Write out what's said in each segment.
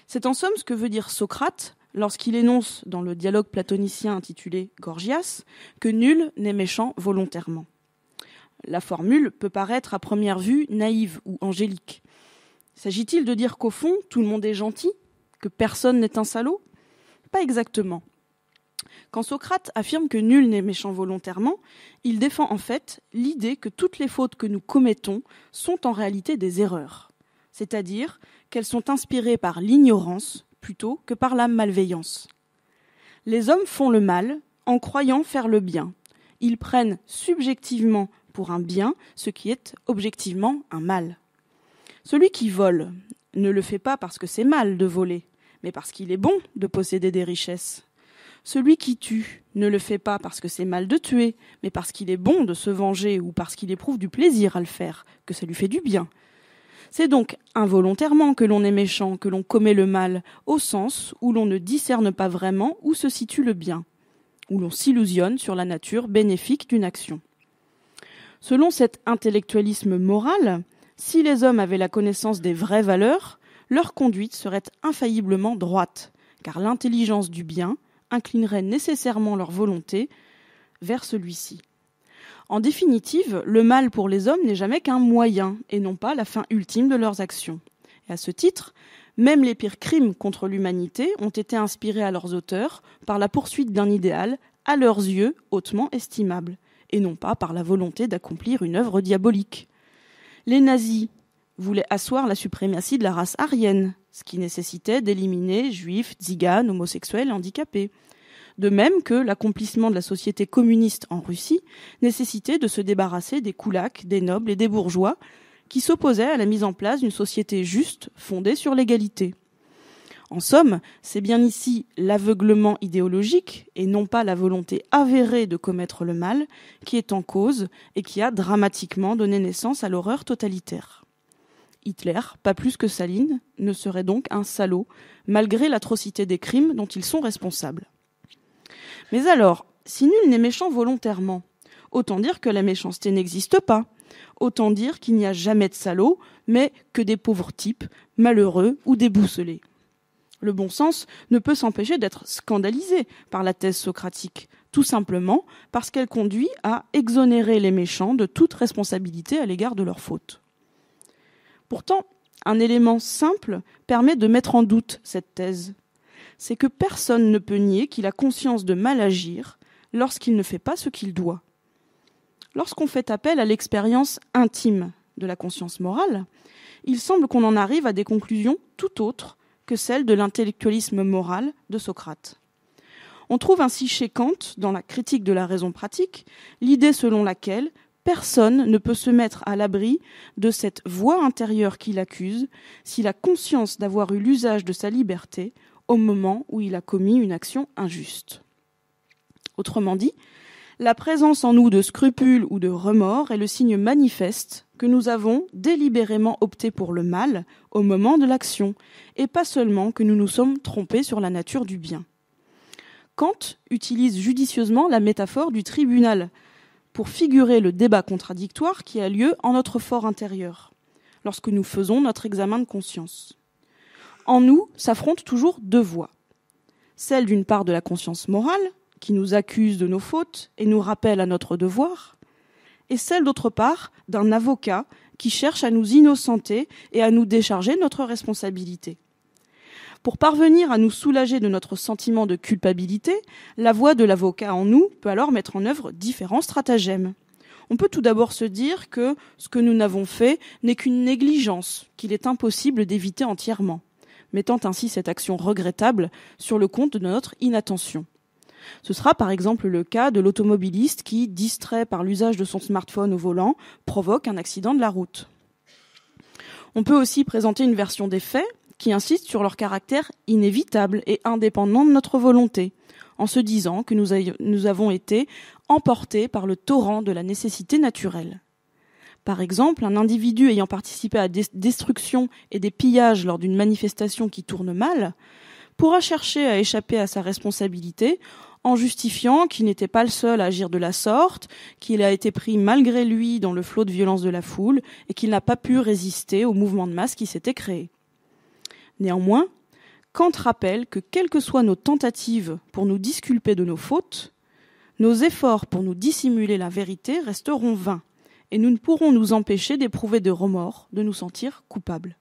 C'est en somme ce que veut dire Socrate lorsqu'il énonce dans le dialogue platonicien intitulé Gorgias que nul n'est méchant volontairement. La formule peut paraître à première vue naïve ou angélique. S'agit-il de dire qu'au fond, tout le monde est gentil, que personne n'est un salaud ? Pas exactement. Quand Socrate affirme que nul n'est méchant volontairement, il défend en fait l'idée que toutes les fautes que nous commettons sont en réalité des erreurs, c'est-à-dire qu'elles sont inspirées par l'ignorance plutôt que par la malveillance. Les hommes font le mal en croyant faire le bien. Ils prennent subjectivement pour un bien ce qui est objectivement un mal. Celui qui vole ne le fait pas parce que c'est mal de voler, mais parce qu'il est bon de posséder des richesses. Celui qui tue ne le fait pas parce que c'est mal de tuer, mais parce qu'il est bon de se venger ou parce qu'il éprouve du plaisir à le faire, que ça lui fait du bien. C'est donc involontairement que l'on est méchant, que l'on commet le mal, au sens où l'on ne discerne pas vraiment où se situe le bien, où l'on s'illusionne sur la nature bénéfique d'une action. Selon cet intellectualisme moral, si les hommes avaient la connaissance des vraies valeurs, leur conduite serait infailliblement droite, car l'intelligence du bien inclinerait nécessairement leur volonté vers celui-ci. En définitive, le mal pour les hommes n'est jamais qu'un moyen et non pas la fin ultime de leurs actions. Et à ce titre, même les pires crimes contre l'humanité ont été inspirés à leurs auteurs par la poursuite d'un idéal, à leurs yeux, hautement estimable, et non pas par la volonté d'accomplir une œuvre diabolique. Les nazis voulaient asseoir la suprématie de la race aryenne, ce qui nécessitait d'éliminer juifs, tziganes, homosexuels, handicapés. De même que l'accomplissement de la société communiste en Russie nécessitait de se débarrasser des koulaks, des nobles et des bourgeois qui s'opposaient à la mise en place d'une société juste fondée sur l'égalité. En somme, c'est bien ici l'aveuglement idéologique et non pas la volonté avérée de commettre le mal qui est en cause et qui a dramatiquement donné naissance à l'horreur totalitaire. Hitler, pas plus que Staline, ne serait donc un salaud, malgré l'atrocité des crimes dont ils sont responsables. Mais alors, si nul n'est méchant volontairement, autant dire que la méchanceté n'existe pas. Autant dire qu'il n'y a jamais de salauds, mais que des pauvres types, malheureux ou déboussolés. Le bon sens ne peut s'empêcher d'être scandalisé par la thèse socratique, tout simplement parce qu'elle conduit à exonérer les méchants de toute responsabilité à l'égard de leurs fautes. Pourtant, un élément simple permet de mettre en doute cette thèse. C'est que personne ne peut nier qu'il a conscience de mal agir lorsqu'il ne fait pas ce qu'il doit. Lorsqu'on fait appel à l'expérience intime de la conscience morale, il semble qu'on en arrive à des conclusions tout autres que celles de l'intellectualisme moral de Socrate. On trouve ainsi chez Kant, dans la critique de la raison pratique, l'idée selon laquelle personne ne peut se mettre à l'abri de cette voix intérieure qui l'accuse s'il a conscience d'avoir eu l'usage de sa liberté au moment où il a commis une action injuste. Autrement dit, la présence en nous de scrupules ou de remords est le signe manifeste que nous avons délibérément opté pour le mal au moment de l'action, et pas seulement que nous nous sommes trompés sur la nature du bien. Kant utilise judicieusement la métaphore du tribunal pour figurer le débat contradictoire qui a lieu en notre fort intérieur, lorsque nous faisons notre examen de conscience. En nous s'affrontent toujours deux voix. Celle d'une part de la conscience morale, qui nous accuse de nos fautes et nous rappelle à notre devoir, et celle d'autre part d'un avocat qui cherche à nous innocenter et à nous décharger de notre responsabilité. Pour parvenir à nous soulager de notre sentiment de culpabilité, la voix de l'avocat en nous peut alors mettre en œuvre différents stratagèmes. On peut tout d'abord se dire que ce que nous n'avons fait n'est qu'une négligence, qu'il est impossible d'éviter entièrement, mettant ainsi cette action regrettable sur le compte de notre inattention. Ce sera par exemple le cas de l'automobiliste qui, distrait par l'usage de son smartphone au volant, provoque un accident de la route. On peut aussi présenter une version des faits qui insiste sur leur caractère inévitable et indépendant de notre volonté, en se disant que nous avons été emportés par le torrent de la nécessité naturelle. Par exemple, un individu ayant participé à des destructions et des pillages lors d'une manifestation qui tourne mal pourra chercher à échapper à sa responsabilité en justifiant qu'il n'était pas le seul à agir de la sorte, qu'il a été pris malgré lui dans le flot de violence de la foule et qu'il n'a pas pu résister au mouvement de masse qui s'était créé. Néanmoins, Kant rappelle que quelles que soient nos tentatives pour nous disculper de nos fautes, nos efforts pour nous dissimuler la vérité resteront vains, et nous ne pourrons nous empêcher d'éprouver de remords, de nous sentir coupables.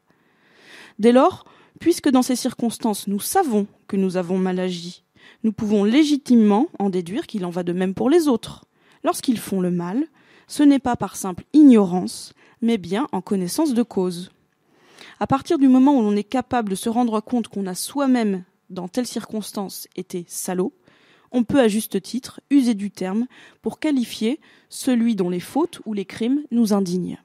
Dès lors, puisque dans ces circonstances nous savons que nous avons mal agi, nous pouvons légitimement en déduire qu'il en va de même pour les autres. Lorsqu'ils font le mal, ce n'est pas par simple ignorance, mais bien en connaissance de cause. À partir du moment où l'on est capable de se rendre compte qu'on a soi-même, dans telle circonstance, été salaud, on peut à juste titre user du terme pour qualifier celui dont les fautes ou les crimes nous indignent.